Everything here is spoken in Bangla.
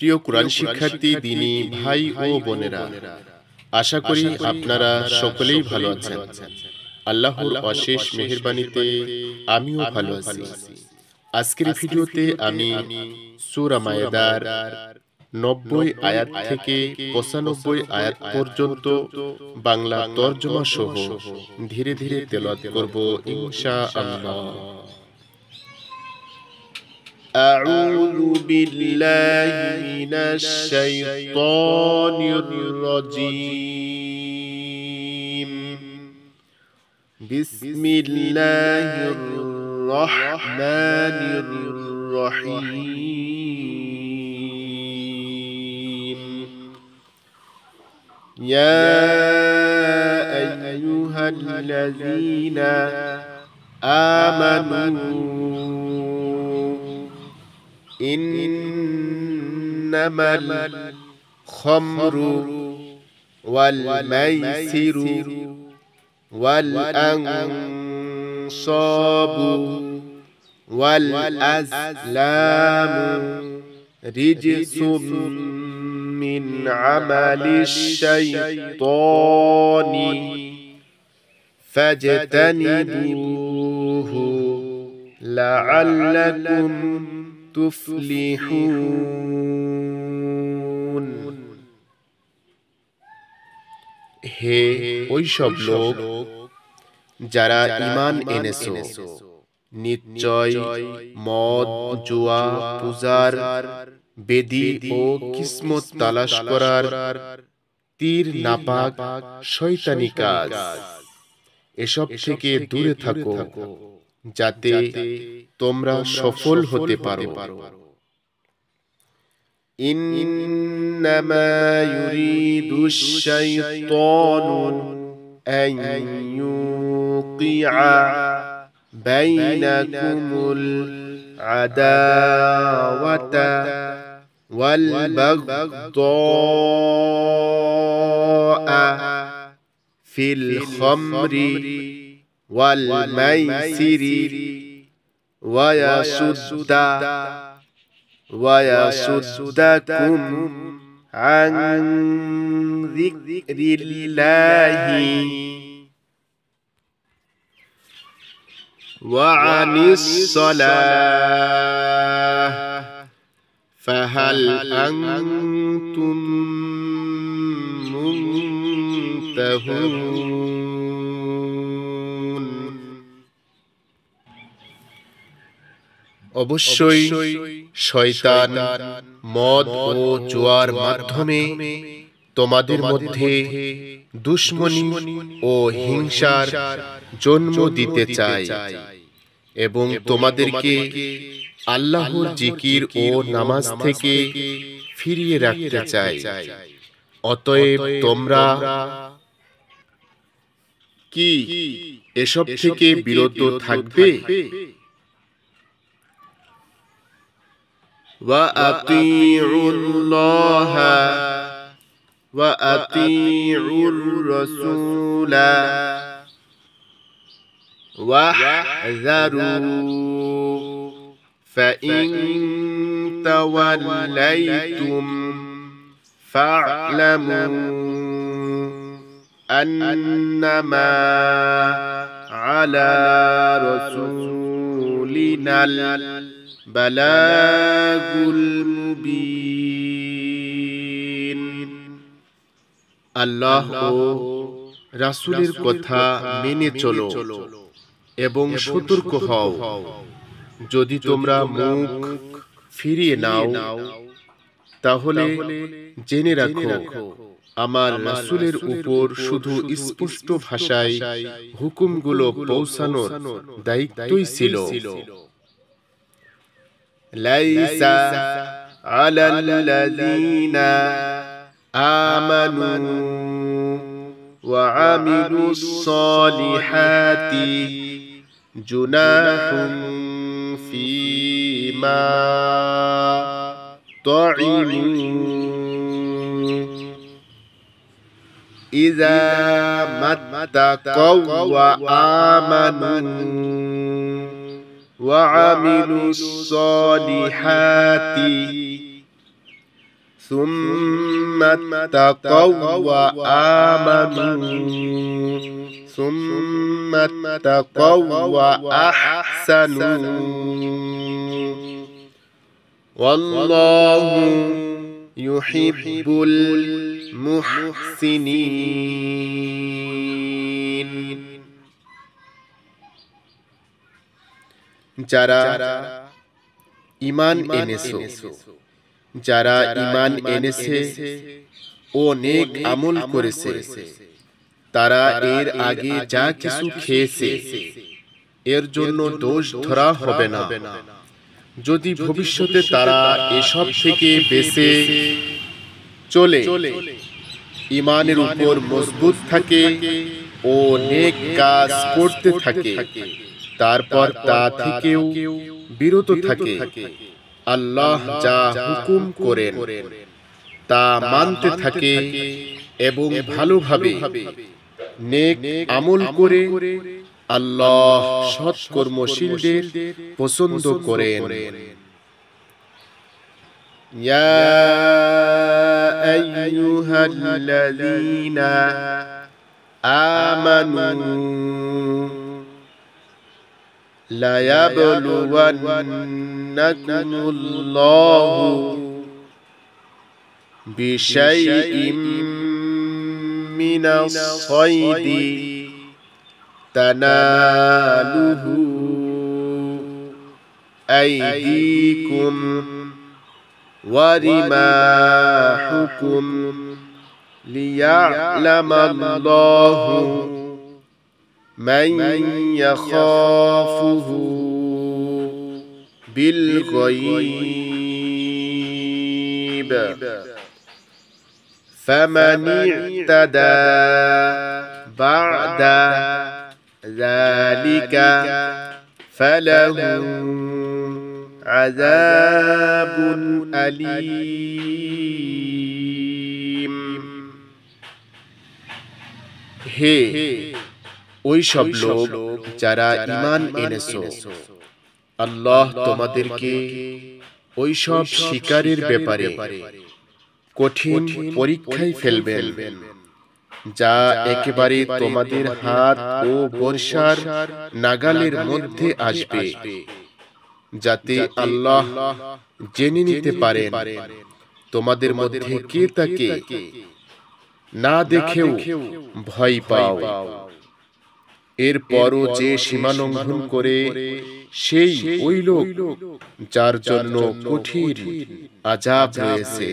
প্রিয় কোরআন শিক্ষার্থী দিনী ভাই ও বোনেরা, আশা করি আপনারা সকলেই ভালো আছেন। আল্লাহর অশেষ মেহেরবানিতে আমিও ভালো আছি। আজকের ভিডিওতে আমি সূরা মায়েদার 90 আয়াত থেকে 95 আয়াত পর্যন্ত বাংলা তরজমা সহ ধীরে ধীরে তেলাওয়াত করব ইনশাআল্লাহ। أعوذ بالله من الشيطان الرجيم. بسم الله الرحمن الرحيم. يا أيها الذين آمنوا إنما الخمر والميسر والأنصاب والأزلام رجس من عمل الشيطان فاجتنبوه لعلكم তুফলিহুন। হে ওই সব লোক যারা ঈমান এনেছো, নিশ্চয় মদ, জুয়া, পূজার বেদী ও কিসমত তালাশ করার তীর নাপাক শয়তানি কাজ, এসব থেকে দূরে থাকো যাতে তোমরা সফল হতে পারো। ইন্নামা ইউরিদুশ শাইতানু আন ইউকিআ বাইনাকুমুল আদাওয়াতা ওয়াল বাগদাআ ফিল খামরি ওয়াল মাইসিরি ويصدكم عن ذكر الله وعن الصلاة فهل أنتم منتهون। অবশ্যই শয়তান মদ ও জুয়ার মাধ্যমে তোমাদের মধ্যে দুশমনি ও হিংসার জন্ম দিতে চায় এবং তোমাদেরকে আল্লাহর জিকির ও নামাজ থেকে ফিরিয়ে রাখতে চায়। অতএব তোমরা কি এসব থেকে বিরত থাকবে? وأطيعوا الله وأطيعوا الرسول واحذروا فإن توليتم فاعلموا أنما على رسولنا বালাগুল মুবিন। আল্লাহ ও রাসূলের কথা মেনে চলো এবং সতর্ক হও। যদি তোমরা মুখ ফিরিয়ে নাও তাহলে জেনে রাখো আমার রাসূলের উপর শুধু স্পষ্ট ভাষায় হুকুমগুলো পৌঁছানোর দায়িত্বই ছিল। ليس على الذين آمنوا وعملوا الصالحات جناح فيما طعموا إذا ما اتقوا وآمنوا وعملوا الصالحات সুম্মা তাকাউ ওয়া আমানু সুম্মা তাকাউ ওয়া আহসানু ওয়াল্লাহু ইউহিব্বুল মুহসিনিন। যারা ঈমান এনেছে, যারা ঈমান এনেছে ও নেক আমল করেছে, তারা এর আগে যা কিছু খেয়েছে এর জন্য দোষ ধরা হবে না। যদি ভবিষ্যতে তারা এসব থেকে বেঁচে চলে ঈমানের উপর মজবুত থাকে ও নেক কাজ করতে থাকে, তারপর তা থেকেও বিরত থাকে, আল্লাহ যা হুকুম করেন তা মানতে থাকে এবং ভালোভাবে নেক আমল করে আল্লাহ সৎ কর্মশীলদের পছন্দ করেন। ইয়া আইয়ুহাল্লাযীনা আমানু লা ইয়াবলুওয়ান্নাকুমুল্লাহু বিশাইইম মিনাস সাইদি তানালুহু আইদিকুম ওয়া রিমাহুকুম লিয়া'লামাল্লাহু মান ইয়াখাফুহু বিল গায়ব ফামান ই'তাদা বা'দা যালিকা ফালাহু আযাবুন আলীম। হে ওই সব লোক যারা ঈমান এনেছো, আল্লাহ তোমাদেরকে ওই সব শিকারের ব্যাপারে কঠিন পরীক্ষায় ফেলবেন যা একেবারে তোমাদের হাত ও বর্ষার নাগালের মধ্যে আসবে, যাতে আল্লাহ জেনে নিতে পারেন তোমাদের মধ্যে কে তাকে না দেখেও ভয় পাও। এরপরও যে সীমা লঙ্ঘন করে সেই ওই লোক যার জন্য কঠিন আযাব রয়েছে।